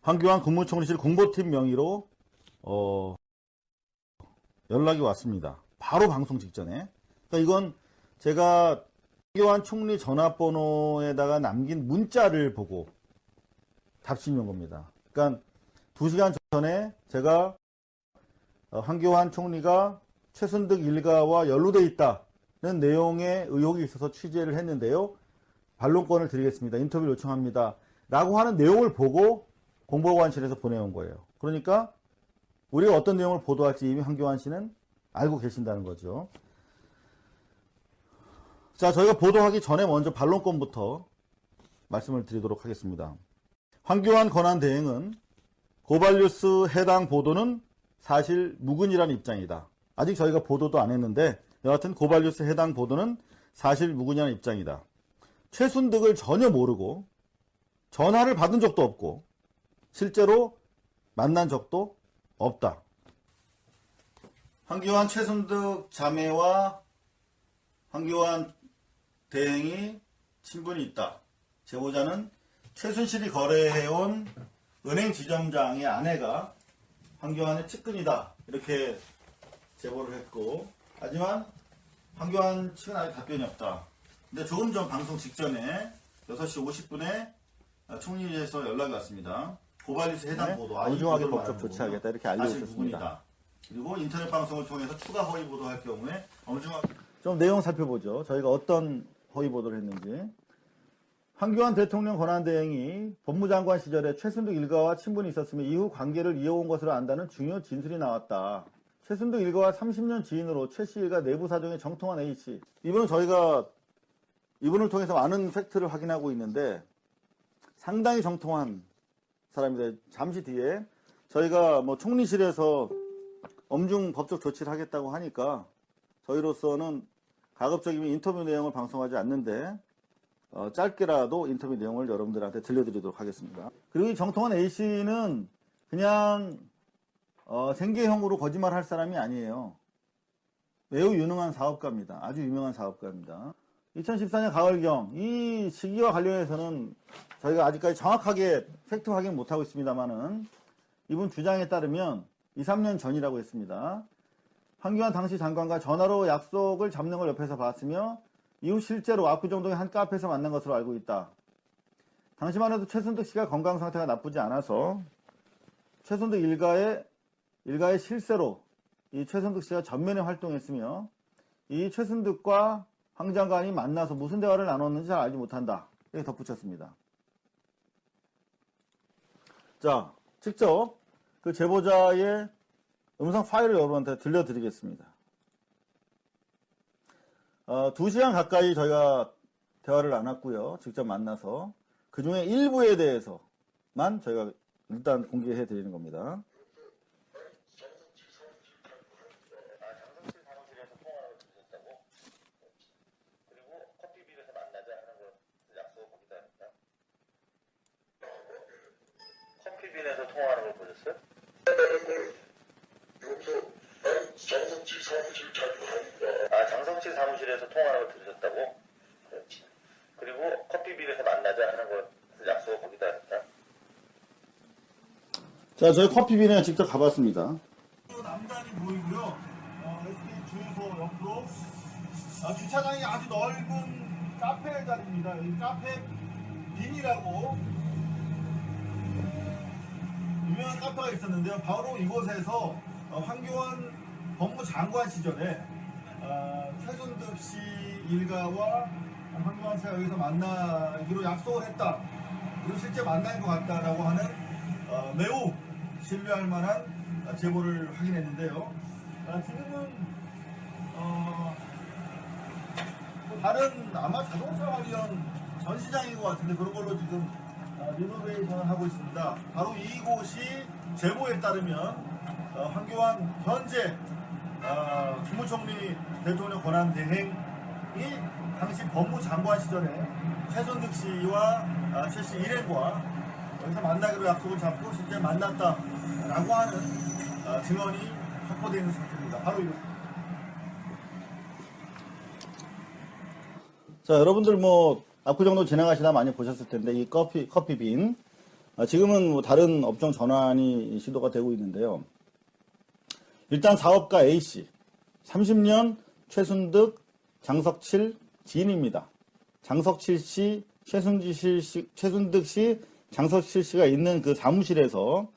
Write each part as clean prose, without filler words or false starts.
황교안 국무총리실 공보팀 명의로 연락이 왔습니다. 바로 방송 직전에. 그러니까 이건 제가 황교안 총리 전화번호에다가 남긴 문자를 보고 답신이 온 겁니다. 그러니까 2시간 전에 제가 황교안 총리가 최순득 일가와 연루돼 있다는 내용의 의혹이 있어서 취재를 했는데요. 반론권을 드리겠습니다. 인터뷰를 요청합니다. 라고 하는 내용을 보고 공보관실에서 보내온 거예요. 그러니까 우리가 어떤 내용을 보도할지 이미 황교안 씨는 알고 계신다는 거죠. 자, 저희가 보도하기 전에 먼저 반론권부터 말씀을 드리도록 하겠습니다. 황교안 권한대행은 고발뉴스 해당 보도는 사실 무근이라는 입장이다. 아직 저희가 보도도 안 했는데 여하튼 고발뉴스 해당 보도는 사실 무근이라는 입장이다. 최순득을 전혀 모르고 전화를 받은 적도 없고 실제로 만난 적도 없다. 황교안 최순득 자매와 황교안 대행이 친분이 있다. 제보자는 최순실이 거래해온 은행 지점장의 아내가 황교안의 측근이다. 이렇게 제보를 했고, 하지만 황교안 측은 아직 답변이 없다. 근데 조금 전 방송 직전에 6시 50분에 총리실에서 연락이 왔습니다. 고발뉴스 해당 보도, 엄중하게 법적 조치하겠다 이렇게 알려주셨습니다. 그리고 인터넷 방송을 통해서 추가 허위 보도할 경우에 엄중하게. 좀 내용 살펴보죠. 저희가 어떤 허위 보도를 했는지. 황교안 대통령 권한대행이 법무장관 시절에 최순득 일가와 친분이 있었으며 이후 관계를 이어온 것으로 안다는 중요 진술이 나왔다. 최순득 일가와 30년 지인으로 최씨 일가 내부 사정에 정통한 A씨. 이분은 저희가 이분을 통해서 많은 팩트를 확인하고 있는데 상당히 정통한 사람입니다. 잠시 뒤에 저희가 뭐 총리실에서 엄중 법적 조치를 하겠다고 하니까 저희로서는 가급적이면 인터뷰 내용을 방송하지 않는데 짧게라도 인터뷰 내용을 여러분들한테 들려드리도록 하겠습니다. 그리고 이 정통한 A씨는 그냥 생계형으로 거짓말할 사람이 아니에요. 매우 유능한 사업가입니다. 아주 유명한 사업가입니다. 2014년 가을경 이 시기와 관련해서는 저희가 아직까지 정확하게 팩트 확인 못하고 있습니다만은 이분 주장에 따르면 2, 3년 전이라고 했습니다. 황교안 당시 장관과 전화로 약속을 잡는 걸 옆에서 봤으며 이후 실제로 압구정동의 한 카페에서 만난 것으로 알고 있다. 당시만 해도 최순득 씨가 건강 상태가 나쁘지 않아서 최순득 일가의 실세로 이 최순득 씨가 전면에 활동했으며 이 최순득과 황 장관이 만나서 무슨 대화를 나눴는지 잘 알지 못한다. 이렇게 덧붙였습니다. 자, 직접 그 제보자의 음성 파일을 여러분한테 들려드리겠습니다. 2시간 가까이 저희가 대화를 나눴고요. 직접 만나서 그 중에 일부에 대해서만 저희가 일단 공개해 드리는 겁니다. 커피빈에서 통화하는 걸 보셨어요? 장성치 사무실 자주 합니다. 아, 장성치 사무실에서 통화하는 걸 들으셨다고? 그렇지. 그리고 커피빈에서 만나자 하는 걸 약속을 거기다 했다. 자, 저희 커피빈에 직접 가봤습니다. 남단이 보이고요. SK 주유소 옆으로 주차장이 아주 넓은 카페 자리입니다. 여기 카페 빈이라고 유명한 카페가 있었는데요. 바로 이곳에서 황교안 법무장관 시절에 최순득 씨 일가와 황교안 씨가 여기서 만나기로 약속을 했다. 그리고 실제 만난 것 같다라고 하는 매우 신뢰할 만한 제보를 확인했는데요. 지금은 다른 아마 자동차 관련 전시장인 것 같은데 그런 걸로 지금 리노베이션을 하고 있습니다. 바로 이곳이 제보에 따르면 황교안 현재 국무총리 대통령 권한대행이 당시 법무장관 시절에 최순득 씨와 최씨 일행과 여기서 만나기로 약속을 잡고 실제 만났다라고 하는 증언이 확보되어 있는 상태입니다. 바로 이거. 자, 여러분들 뭐 압구정도 지나가시다 많이 보셨을 텐데 이 커피빈 지금은 뭐 다른 업종 전환이 시도가 되고 있는데요. 일단 사업가 A씨, 30년 최순득, 장석칠 지인입니다. 장석칠 씨, 최순득 씨, 장석칠 씨가 있는 그 사무실에서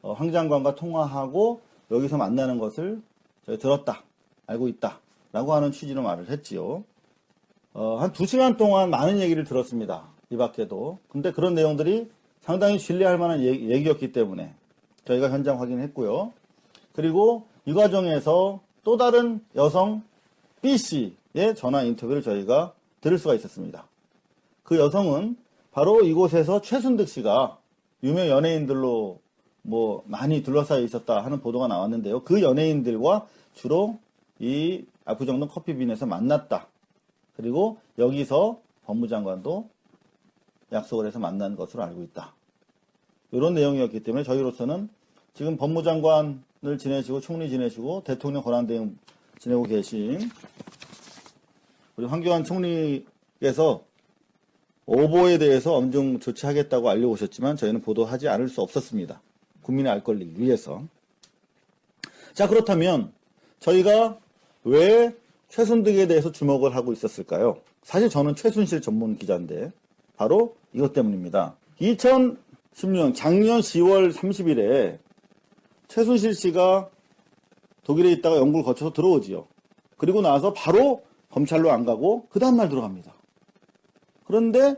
황 장관과 통화하고 여기서 만나는 것을 저희 들었다, 알고 있다 라고 하는 취지로 말을 했지요. 한 2시간 동안 많은 얘기를 들었습니다. 이 밖에도. 근데 그런 내용들이 상당히 신뢰할 만한 얘기였기 때문에 저희가 현장 확인했고요. 그리고 이 과정에서 또 다른 여성 B씨의 전화 인터뷰를 저희가 들을 수가 있었습니다. 그 여성은 바로 이곳에서 최순득 씨가 유명 연예인들로 뭐 많이 둘러싸여 있었다 하는 보도가 나왔는데요. 그 연예인들과 주로 이 압구정동 커피빈에서 만났다. 그리고 여기서 법무장관도 약속을 해서 만난 것으로 알고 있다. 이런 내용이었기 때문에 저희로서는 지금 법무장관을 지내시고 총리 지내시고 대통령 권한대행 지내고 계신 우리 황교안 총리께서 오보에 대해서 엄중 조치하겠다고 알려오셨지만 저희는 보도하지 않을 수 없었습니다. 국민의 알 권리를 위해서. 자, 그렇다면 저희가 왜 최순득에 대해서 주목을 하고 있었을까요? 사실 저는 최순실 전문 기자인데 바로 이것 때문입니다. 2010년 작년 10월 30일에 최순실 씨가 독일에 있다가 영국을 거쳐서 들어오지요. 그리고 나서 바로 검찰로 안 가고 그 다음날 들어갑니다. 그런데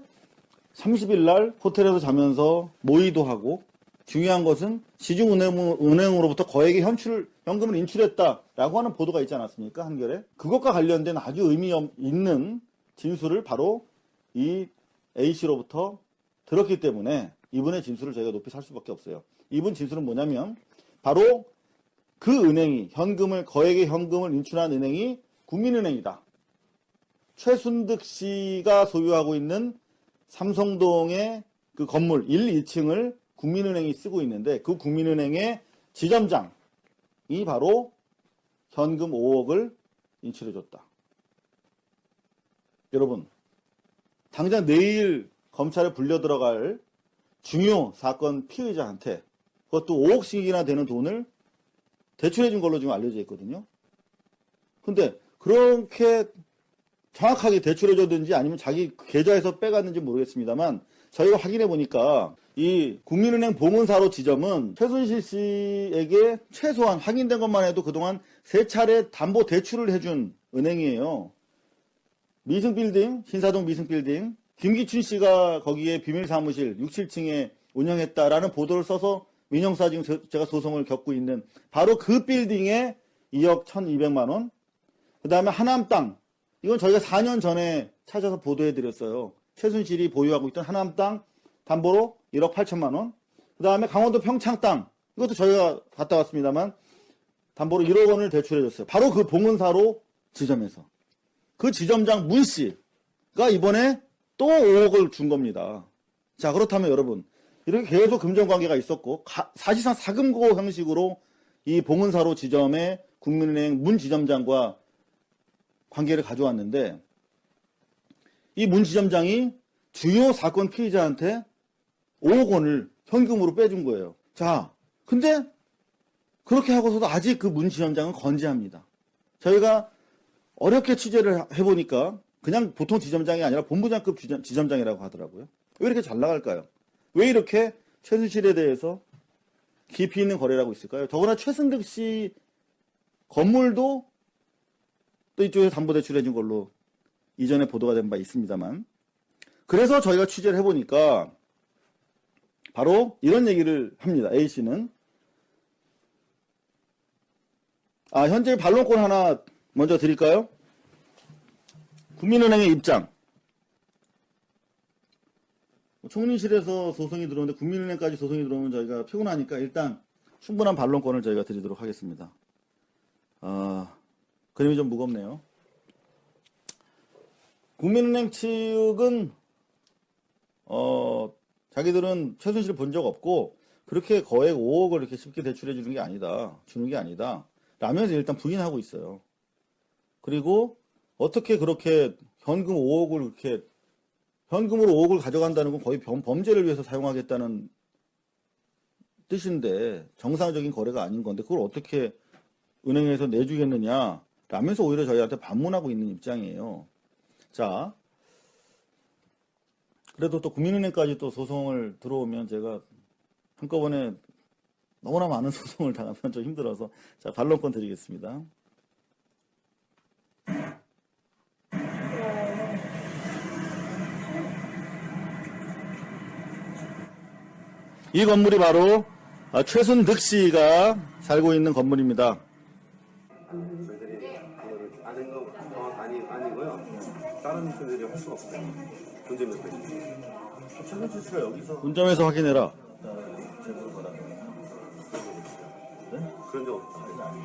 30일 날 호텔에서 자면서 모의도 하고 중요한 것은 시중은행으로부터 거액의 현금을 인출했다라고 하는 보도가 있지 않았습니까? 한겨레. 그것과 관련된 아주 의미 있는 진술을 바로 이 A씨로부터 들었기 때문에 이분의 진술을 저희가 높이 살 수밖에 없어요. 이분 진술은 뭐냐면 바로 그 은행이 거액의 현금을 인출한 은행이 국민은행이다. 최순득 씨가 소유하고 있는 삼성동의 그 건물 1, 2층을 국민은행이 쓰고 있는데 그 국민은행의 지점장이 바로 현금 5억을 인출해줬다. 여러분, 당장 내일 검찰에 불려 들어갈 중요 사건 피의자한테 그것도 5억씩이나 되는 돈을 대출해준 걸로 지금 알려져 있거든요. 근데 그렇게 정확하게 대출해줬든지 아니면 자기 계좌에서 빼갔는지 모르겠습니다만 저희가 확인해 보니까 이 국민은행 봉은사로 지점은 최순실 씨에게 최소한 확인된 것만 해도 그동안 3차례 담보 대출을 해준 은행이에요. 미승빌딩, 신사동 미승빌딩, 김기춘 씨가 거기에 비밀사무실 6, 7층에 운영했다라는 보도를 써서 민형사 지금 제가 소송을 겪고 있는 바로 그 빌딩에 2억 1,200만 원. 그 다음에 하남 땅. 이건 저희가 4년 전에 찾아서 보도해드렸어요. 최순실이 보유하고 있던 하남 땅 담보로 1억 8천만 원. 그 다음에 강원도 평창 땅. 이것도 저희가 갔다 왔습니다만 담보로 1억 원을 대출해줬어요. 바로 그 봉은사로 지점에서. 그 지점장 문 씨가 이번에 또 5억을 준 겁니다. 자, 그렇다면 여러분, 이렇게 계속 금전관계가 있었고 사실상 사금고 형식으로 이 봉은사로 지점의 국민은행 문 지점장과 관계를 가져왔는데 이 문 지점장이 주요 사건 피의자한테 5억 원을 현금으로 빼준 거예요. 자, 근데 그렇게 하고서도 아직 그 문 지점장은 건재합니다. 저희가 어렵게 취재를 해보니까 그냥 보통 지점장이 아니라 본부장급 지점장이라고 하더라고요. 왜 이렇게 잘 나갈까요? 왜 이렇게 최순실에 대해서 깊이 있는 거래를 하고 있을까요? 더구나 최순득 씨 건물도 또 이쪽에 담보대출해준 걸로 이전에 보도가 된 바 있습니다만 그래서 저희가 취재를 해보니까 바로 이런 얘기를 합니다. A씨는 현재 반론권 하나 먼저 드릴까요? 국민은행의 입장. 총리실에서 소송이 들어오는데 국민은행까지 소송이 들어오면 저희가 피곤하니까 일단 충분한 반론권을 저희가 드리도록 하겠습니다. 그림이 좀 무겁네요. 국민은행 측은 자기들은 최순실을 본 적 없고 그렇게 거액 5억을 이렇게 쉽게 대출해 주는 게 아니다. 주는 게 아니다. 라면서 일단 부인하고 있어요. 그리고 어떻게 그렇게 현금으로 5억을 가져간다는 건 거의 범죄를 위해서 사용하겠다는 뜻인데 정상적인 거래가 아닌 건데 그걸 어떻게 은행에서 내주겠느냐 라면서 오히려 저희한테 반문하고 있는 입장이에요. 자, 그래도 또 국민은행까지 또 소송을 들어오면 제가 한꺼번에 너무나 많은 소송을 당하면 좀 힘들어서 자, 반론권 드리겠습니다. 이 건물이 바로 최순득 씨가 살고 있는 건물입니다. 저희들이 그거를 아는 거 아니고요. 다른 분들이 할 수가 없어요. 본점에서. 최순득 씨가 여기서 본점에서 확인해라. 그런 적 없어요.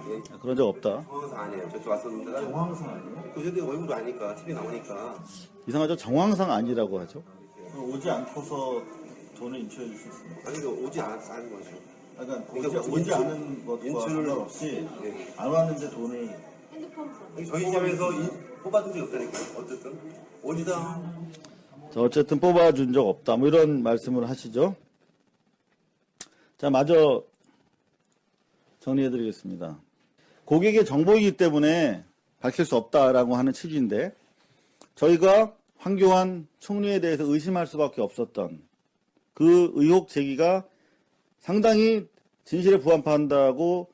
예. 그런 적 없다. 정황상 아니에요. 저쪽 왔었는데. 정황상 아니에요? 그 저희들 얼굴도 아니까 TV 나오니까. 이상하죠? 정황상 아니라고 하죠. 오지 않고서 돈을 인출해 주실 수 있습니다. 아니 그 오지 않은 거죠. 그러니까 오지 인출- 않은 것과 인출을- 상관없이 네. 안 왔는데 돈을 저희 집에서 뽑아준 적이 없다니까. 어쨌든 오지도 자, 어쨌든 뽑아준 적 없다. 뭐 이런 말씀을 하시죠. 자, 마저 정리해드리겠습니다. 고객의 정보이기 때문에 밝힐 수 없다라고 하는 취지인데 저희가 황교안 총리에 대해서 의심할 수밖에 없었던 그 의혹 제기가 상당히 진실에 부합한다고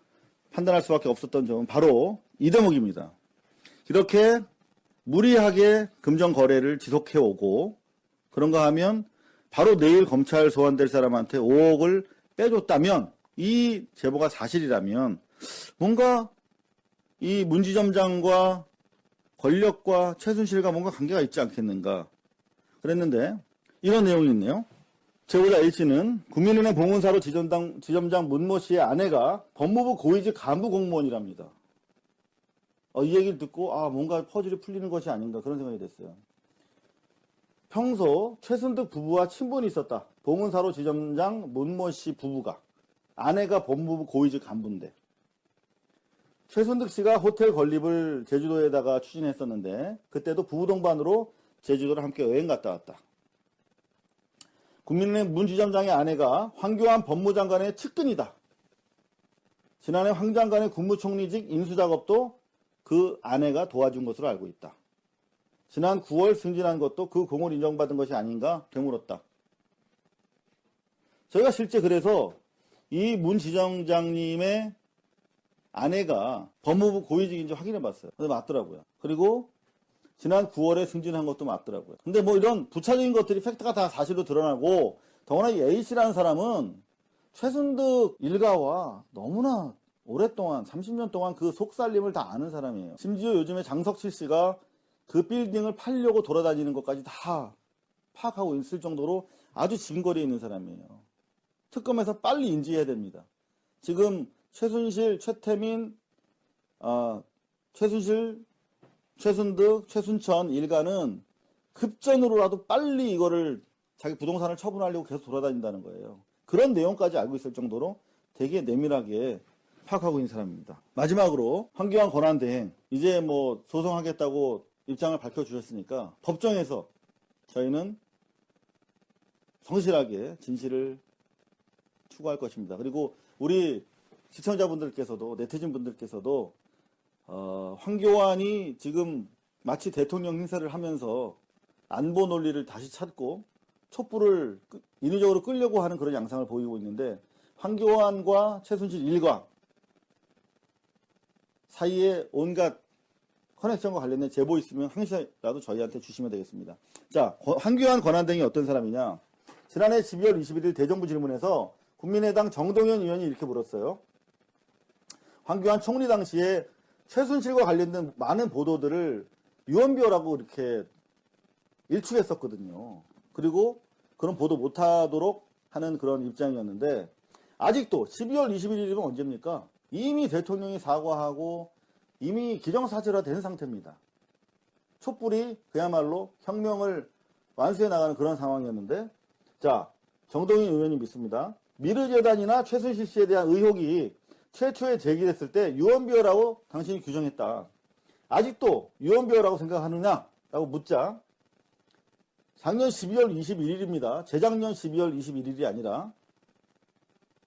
판단할 수밖에 없었던 점은 바로 이 대목입니다. 이렇게 무리하게 금전 거래를 지속해오고 그런가 하면 바로 내일 검찰 소환될 사람한테 5억을 빼줬다면 이 제보가 사실이라면 뭔가 이 문지점장과 권력과 최순실과 뭔가 관계가 있지 않겠는가 그랬는데 이런 내용이 있네요. 제보자 A씨는 국민은행 봉은사로 지점장 문모 씨의 아내가 법무부 고위직 간부 공무원이랍니다. 이 얘기를 듣고 뭔가 퍼즐이 풀리는 것이 아닌가 그런 생각이 됐어요. 평소 최순득 부부와 친분이 있었다. 봉은사로 지점장 문모 씨 부부가 아내가 법무부 고위직 간부인데 최순득 씨가 호텔 건립을 제주도에다가 추진했었는데 그때도 부부 동반으로 제주도를 함께 여행 갔다 왔다. 국민은행 문 지점장의 아내가 황교안 법무장관의 측근이다. 지난해 황 장관의 국무총리직 인수작업도 그 아내가 도와준 것으로 알고 있다. 지난 9월 승진한 것도 그 공을 인정받은 것이 아닌가 되물었다. 저희가 실제 그래서 이 문 지점장님의 아내가 법무부 고위직인지 확인해 봤어요. 근데 맞더라고요. 그리고 지난 9월에 승진한 것도 맞더라고요. 근데 뭐 이런 부차적인 것들이 팩트가 다 사실로 드러나고 더구나 이 A씨라는 사람은 최순득 일가와 너무나 오랫동안 30년 동안 그 속살림을 다 아는 사람이에요. 심지어 요즘에 장석칠 씨가 그 빌딩을 팔려고 돌아다니는 것까지 다 파악하고 있을 정도로 아주 진거리에 있는 사람이에요. 특검에서 빨리 인지해야 됩니다. 지금 최순실, 최태민, 최순실, 최순득, 최순천 일가는 급전으로라도 빨리 이거를 자기 부동산을 처분하려고 계속 돌아다닌다는 거예요. 그런 내용까지 알고 있을 정도로 되게 내밀하게 파악하고 있는 사람입니다. 마지막으로 황교안 권한대행 이제 뭐 소송하겠다고 입장을 밝혀주셨으니까 법정에서 저희는 성실하게 진실을 추구할 것입니다. 그리고 우리 시청자분들께서도 네티즌분들께서도 황교안이 지금 마치 대통령 행세를 하면서 안보 논리를 다시 찾고 촛불을 인위적으로 끌려고 하는 그런 양상을 보이고 있는데 황교안과 최순실 일가 사이에 온갖 커넥션과 관련된 제보 있으면 항시라도 저희한테 주시면 되겠습니다. 자, 황교안 권한대행이 어떤 사람이냐? 지난해 12월 21일 대정부 질문에서 국민의당 정동현 의원이 이렇게 물었어요. 황교안 총리 당시에 최순실과 관련된 많은 보도들을 유언비어라고 이렇게 일축했었거든요. 그리고 그런 보도 못하도록 하는 그런 입장이었는데 아직도 12월 21일이면 언제입니까? 이미 대통령이 사과하고 이미 기정사실화된 상태입니다. 촛불이 그야말로 혁명을 완수해 나가는 그런 상황이었는데 자, 정동인 의원이 믿습니다. 미르재단이나 최순실 씨에 대한 의혹이 최초에 제기됐을 때 유언비어라고 당신이 규정했다. 아직도 유언비어라고 생각하느냐? 라고 묻자 작년 12월 21일입니다. 재작년 12월 21일이 아니라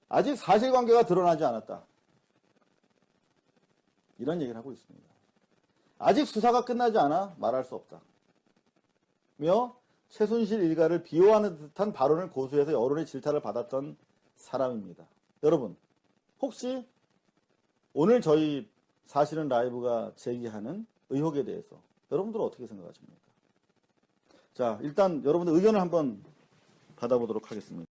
아직 사실관계가 드러나지 않았다. 이런 얘기를 하고 있습니다. 아직 수사가 끝나지 않아 말할 수 없다. 며 최순실 일가를 비호하는 듯한 발언을 고수해서 여론의 질타를 받았던 사람입니다. 여러분, 혹시 오늘 저희 사실은 라이브가 제기하는 의혹에 대해서 여러분들은 어떻게 생각하십니까? 자, 일단 여러분들 의견을 한번 받아보도록 하겠습니다.